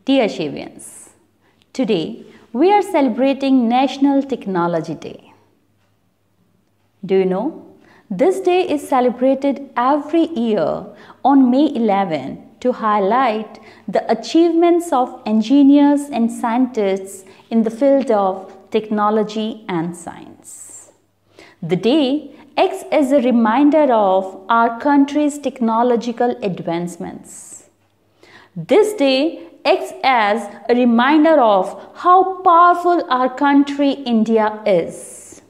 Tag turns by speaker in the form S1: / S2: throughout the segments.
S1: Dear Shivians, today we are celebrating National Technology Day. Do you know? This day is celebrated every year on May 11 to highlight the achievements of engineers and scientists in the field of technology and science. The day acts as a reminder of our country's technological advancements. This day acts as a reminder of how powerful our country India is.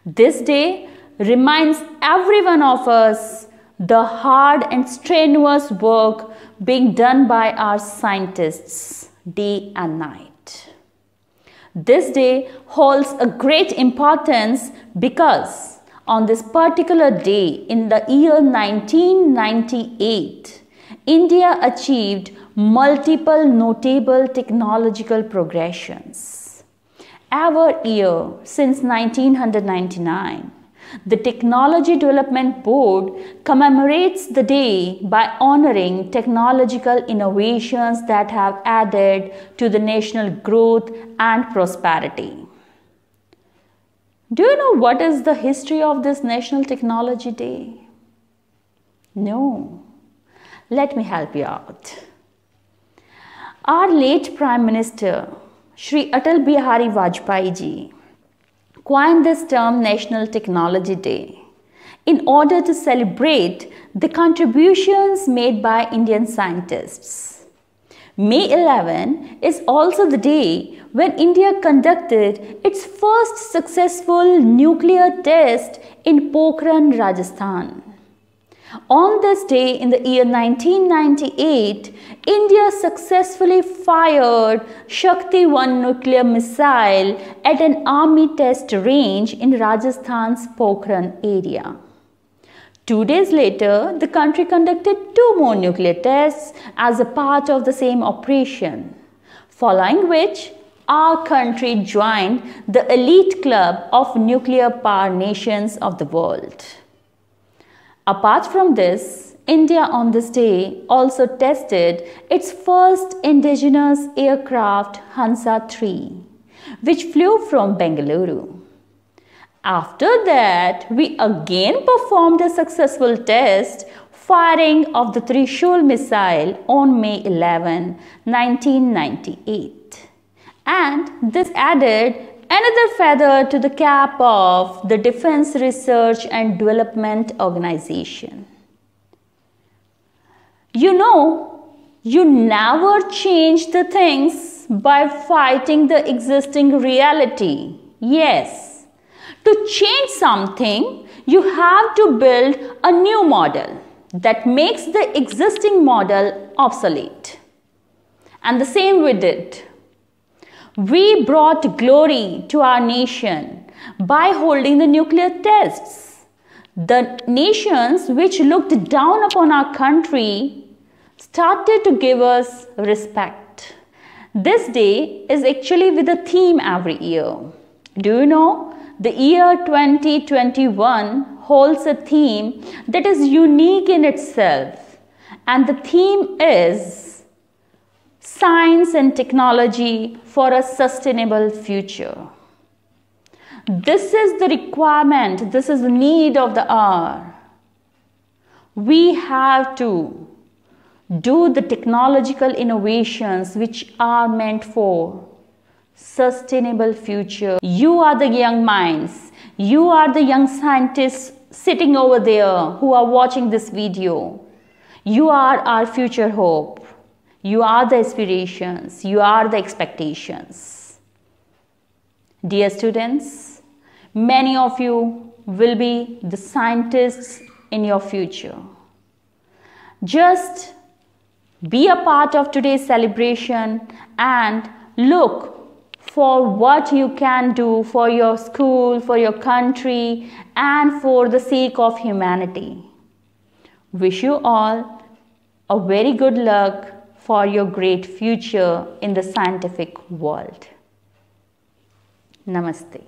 S1: This day reminds every one of us the hard and strenuous work being done by our scientists day and night. This day holds a great importance because on this particular day in the year 1998, India achieved multiple notable technological progressions. Every year since 1999, the Technology Development Board commemorates the day by honoring technological innovations that have added to the national growth and prosperity. Do you know what is the history of this National Technology Day? No. Let me help you out. Our late Prime Minister, Shri Atal Bihari Vajpayee ji, coined this term National Technology Day in order to celebrate the contributions made by Indian scientists. May 11 is also the day when India conducted its first successful nuclear test in Pokhran, Rajasthan. On this day in the year 1998, India successfully fired Shakti-1 nuclear missile at an army test range in Rajasthan's Pokhran area. 2 days later, the country conducted 2 more nuclear tests as a part of the same operation, following which our country joined the elite club of nuclear power nations of the world. Apart from this, India on this day also tested its first indigenous aircraft Hansa-3, which flew from Bengaluru. After that, we again performed a successful test firing of the Trishul missile on May 11, 1998. And this added another feather to the cap of the Defense Research and Development Organization. You know, you never change the things by fighting the existing reality. Yes, to change something, you have to build a new model that makes the existing model obsolete. And the same we did. We brought glory to our nation by holding the nuclear tests. The nations which looked down upon our country started to give us respect. This day is actually with a theme every year. Do you know? The year 2021 holds a theme that is unique in itself, and the theme is Science and Technology for a Sustainable Future. This is the requirement, this is the need of the hour. We have to do the technological innovations which are meant for sustainable future. You are the young minds, you are the young scientists sitting over there who are watching this video. You are our future hope. You are the aspirations, you are the expectations. Dear students, many of you will be the scientists in your future. Just be a part of today's celebration and look for what you can do for your school, for your country, and for the sake of humanity. Wish you all a very good luck for your great future in the scientific world. Namaste.